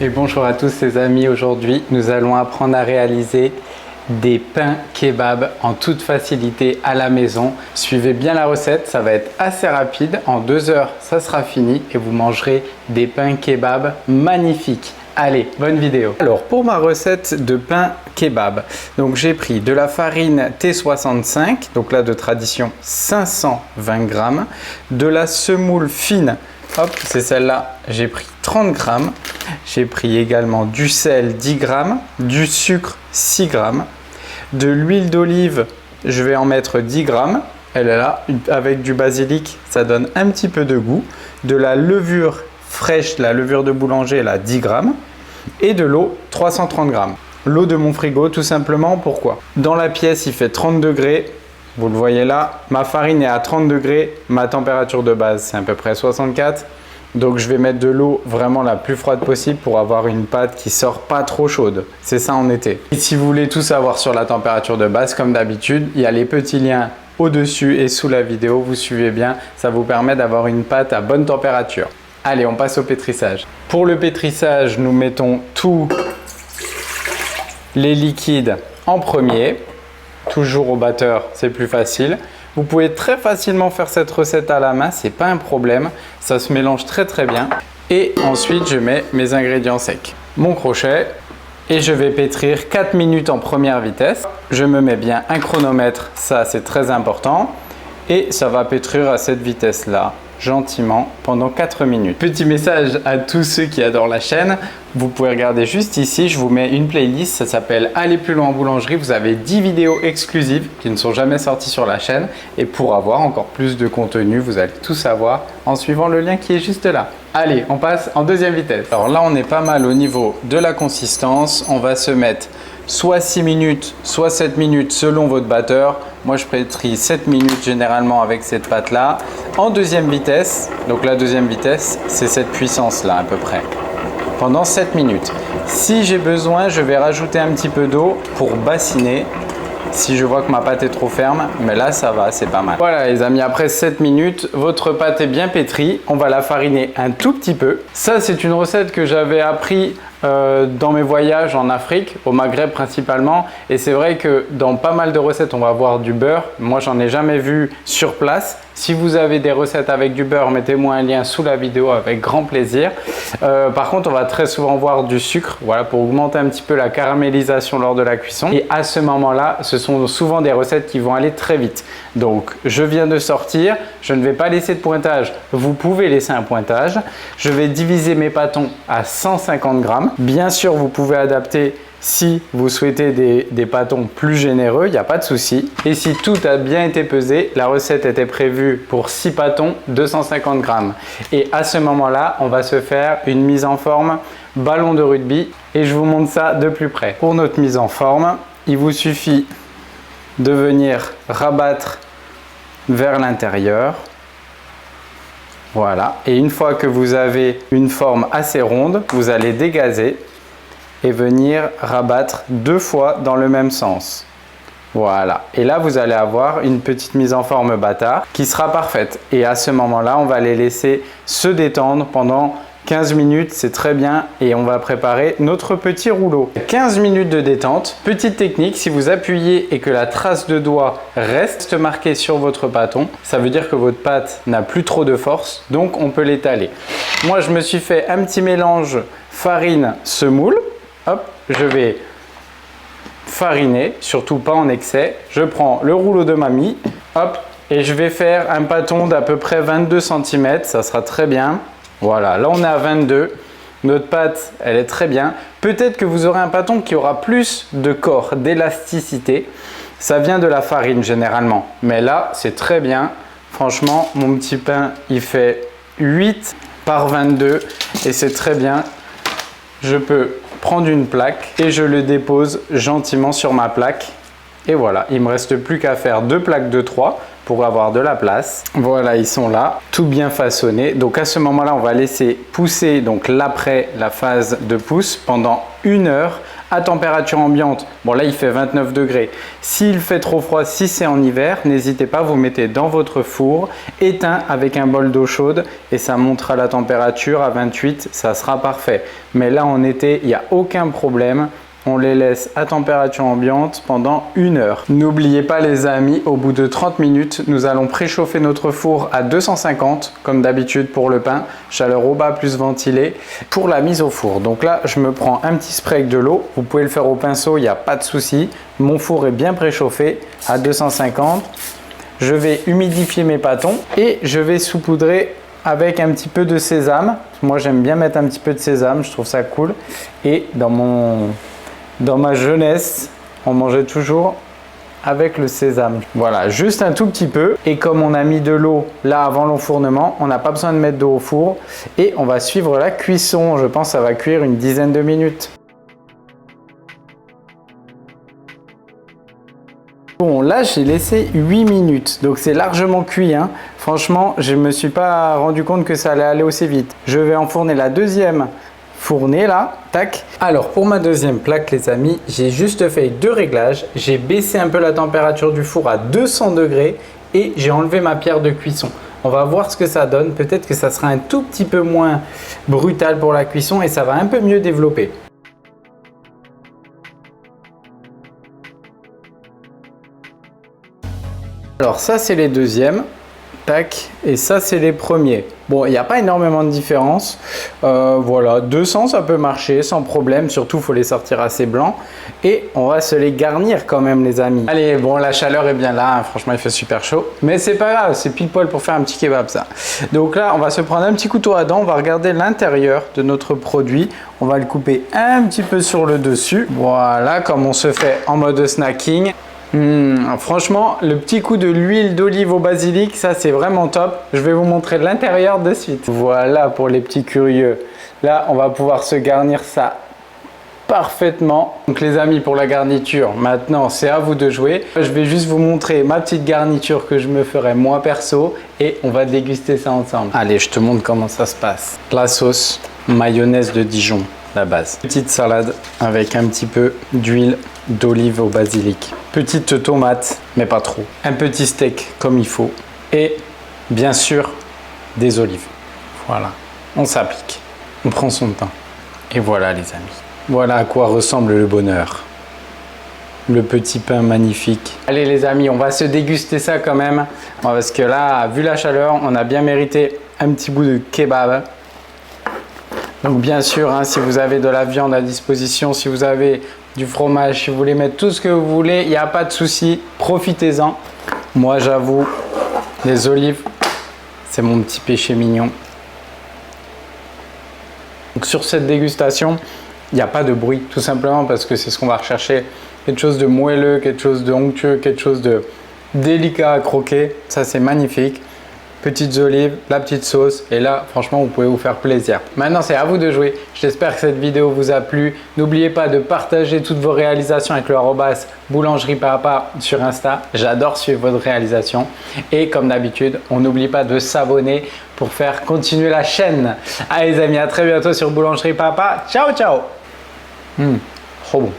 Et bonjour à tous les amis, aujourd'hui nous allons apprendre à réaliser des pains kebab en toute facilité à la maison. Suivez bien la recette, ça va être assez rapide, en 2 heures ça sera fini et vous mangerez des pains kebab magnifiques. Allez, bonne vidéo. Alors pour ma recette de pain kebab, donc j'ai pris de la farine T65, donc là de tradition 520 g, de la semoule fine. Hop, c'est celle-là, j'ai pris 30 g. J'ai pris également du sel 10 g, du sucre 6 g, de l'huile d'olive, je vais en mettre 10 g. Elle est là, avec du basilic, ça donne un petit peu de goût. De la levure fraîche, la levure de boulanger, là, 10 g. Et de l'eau, 330 g. L'eau de mon frigo, tout simplement, pourquoi? Dans la pièce, il fait 30 degrés. Vous le voyez là, ma farine est à 30 degrés, ma température de base c'est à peu près 64. Donc je vais mettre de l'eau vraiment la plus froide possible pour avoir une pâte qui sort pas trop chaude. C'est ça en été. Et si vous voulez tout savoir sur la température de base, comme d'habitude, il y a les petits liens au-dessus et sous la vidéo. Vous suivez bien, ça vous permet d'avoir une pâte à bonne température. Allez, on passe au pétrissage. Pour le pétrissage, nous mettons tous les liquides en premier. Toujours au batteur, c'est plus facile. Vous pouvez très facilement faire cette recette à la main, c'est pas un problème. Ça se mélange très bien. Et ensuite, je mets mes ingrédients secs. Mon crochet et je vais pétrir 4 minutes en première vitesse. Je me mets bien un chronomètre, ça c'est très important. Et ça va pétrir à cette vitesse-là, gentiment, pendant 4 minutes. Petit message à tous ceux qui adorent la chaîne. Vous pouvez regarder juste ici, je vous mets une playlist, ça s'appelle Aller plus loin en boulangerie. Vous avez 10 vidéos exclusives qui ne sont jamais sorties sur la chaîne. Et pour avoir encore plus de contenu, vous allez tout savoir en suivant le lien qui est juste là. Allez, on passe en deuxième vitesse. Alors là, on est pas mal au niveau de la consistance. On va se mettre soit 6 minutes, soit 7 minutes selon votre batteur. Moi, je pétris 7 minutes généralement avec cette pâte-là. En deuxième vitesse, donc la deuxième vitesse, c'est cette puissance-là à peu près. Pendant 7 minutes. Si j'ai besoin, je vais rajouter un petit peu d'eau pour bassiner. Si je vois que ma pâte est trop ferme, mais là ça va, c'est pas mal. Voilà les amis, après 7 minutes, votre pâte est bien pétrie. On va la fariner un tout petit peu. Ça, c'est une recette que j'avais appris dans mes voyages en Afrique, au Maghreb principalement. Et c'est vrai que dans pas mal de recettes, on va avoir du beurre. Moi, j'en ai jamais vu sur place. Si vous avez des recettes avec du beurre, mettez-moi un lien sous la vidéo avec grand plaisir. Par contre, on va très souvent voir du sucre, voilà, pour augmenter un petit peu la caramélisation lors de la cuisson. Et à ce moment-là, ce sont souvent des recettes qui vont aller très vite. Donc, je viens de sortir, je ne vais pas laisser de pointage. Vous pouvez laisser un pointage. Je vais diviser mes pâtons à 150 g. Bien sûr, vous pouvez adapter si vous souhaitez des pâtons plus généreux, il n'y a pas de souci. Et si tout a bien été pesé, la recette était prévue pour 6 pâtons, 250 g. Et à ce moment-là, on va se faire une mise en forme ballon de rugby. Et je vous montre ça de plus près. Pour notre mise en forme, il vous suffit de venir rabattre vers l'intérieur. Voilà. Et une fois que vous avez une forme assez ronde, vous allez dégazer et venir rabattre 2 fois dans le même sens. Voilà. Et là, vous allez avoir une petite mise en forme bâtard qui sera parfaite. Et à ce moment-là, on va les laisser se détendre pendant 15 minutes, c'est très bien. Et on va préparer notre petit rouleau. 15 minutes de détente. Petite technique, si vous appuyez et que la trace de doigt reste marquée sur votre bâton, ça veut dire que votre pâte n'a plus trop de force, donc on peut l'étaler. Moi, je me suis fait un petit mélange farine-semoule. Hop, je vais fariner, surtout pas en excès. Je prends le rouleau de mamie, hop, et je vais faire un pâton d'à peu près 22 cm, ça sera très bien. Voilà, là on est à 22, notre pâte, elle est très bien. Peut-être que vous aurez un pâton qui aura plus de corps, d'élasticité. Ça vient de la farine généralement, mais là c'est très bien. Franchement, mon petit pain, il fait 8 par 22 et c'est très bien. Je peux prendre une plaque et je le dépose gentiment sur ma plaque. Et voilà, il ne me reste plus qu'à faire 2 plaques de 3 pour avoir de la place. Voilà, ils sont là, tout bien façonnés. Donc à ce moment-là, on va laisser pousser donc l'après la phase de pousse pendant 1 heure à température ambiante. Bon là il fait 29 degrés. S'il fait trop froid, si c'est en hiver, n'hésitez pas, vous mettez dans votre four, éteint avec un bol d'eau chaude et ça montera la température à 28, ça sera parfait. Mais là en été, il n'y a aucun problème. On les laisse à température ambiante pendant 1 heure. N'oubliez pas les amis, au bout de 30 minutes, nous allons préchauffer notre four à 250, comme d'habitude pour le pain, chaleur au bas plus ventilée, pour la mise au four. Donc là, je me prends un petit spray avec de l'eau. Vous pouvez le faire au pinceau, il n'y a pas de souci. Mon four est bien préchauffé à 250. Je vais humidifier mes pâtons et je vais saupoudrer avec un petit peu de sésame. Moi, j'aime bien mettre un petit peu de sésame, je trouve ça cool. Et dans ma jeunesse, on mangeait toujours avec le sésame. Voilà, juste un tout petit peu. Et comme on a mis de l'eau là avant l'enfournement, on n'a pas besoin de mettre d'eau au four. Et on va suivre la cuisson. Je pense que ça va cuire une dizaine de minutes. Bon, là, j'ai laissé 8 minutes. Donc, c'est largement cuit. Hein. Franchement, je ne me suis pas rendu compte que ça allait aller aussi vite. Je vais enfourner la deuxième fournée là, tac. Alors pour ma deuxième plaque les amis, j'ai juste fait 2 réglages. J'ai baissé un peu la température du four à 200 degrés et j'ai enlevé ma pierre de cuisson. On va voir ce que ça donne. Peut-être que ça sera un tout petit peu moins brutal pour la cuisson et ça va un peu mieux développer. Alors ça c'est les deuxièmes. Tac, et ça c'est les premiers. Bon, il n'y a pas énormément de différence. Voilà, 200 ça peut marcher sans problème. Surtout, il faut les sortir assez blancs. Et on va se les garnir quand même, les amis. Allez, bon, la chaleur est bien là. Hein. Franchement, il fait super chaud. Mais c'est pas grave, c'est pile poil pour faire un petit kebab, ça. Donc là, on va se prendre un petit couteau à dents. On va regarder l'intérieur de notre produit. On va le couper un petit peu sur le dessus. Voilà, comme on se fait en mode snacking. Franchement, le petit coup de l'huile d'olive au basilic, ça c'est vraiment top. Je vais vous montrer l'intérieur de suite. Voilà pour les petits curieux. Là, on va pouvoir se garnir ça parfaitement. Donc les amis, pour la garniture, maintenant c'est à vous de jouer. Je vais juste vous montrer ma petite garniture que je me ferai moi perso et on va déguster ça ensemble. Allez, je te montre comment ça se passe. La sauce mayonnaise de Dijon, la base. Petite salade avec un petit peu d'huile d'olive au basilic. Petite tomate, mais pas trop. Un petit steak comme il faut. Et bien sûr, des olives. Voilà, on s'applique. On prend son temps. Et voilà les amis. Voilà à quoi ressemble le bonheur. Le petit pain magnifique. Allez les amis, on va se déguster ça quand même. Parce que là, vu la chaleur, on a bien mérité un petit bout de kebab. Donc bien sûr, hein, si vous avez de la viande à disposition, si vous avez du fromage, si vous voulez mettre tout ce que vous voulez, il n'y a pas de souci, profitez-en. Moi j'avoue, les olives, c'est mon petit péché mignon. Donc sur cette dégustation, il n'y a pas de bruit, tout simplement parce que c'est ce qu'on va rechercher. Quelque chose de moelleux, quelque chose de onctueux, quelque chose de délicat à croquer. Ça c'est magnifique. Petites olives, la petite sauce et là franchement vous pouvez vous faire plaisir. Maintenant c'est à vous de jouer. J'espère que cette vidéo vous a plu. N'oubliez pas de partager toutes vos réalisations avec le @boulangerie-papa sur Insta. J'adore suivre votre réalisation et comme d'habitude on n'oublie pas de s'abonner pour faire continuer la chaîne. Allez les amis, à très bientôt sur Boulangerie Papa. Ciao ciao. Trop bon.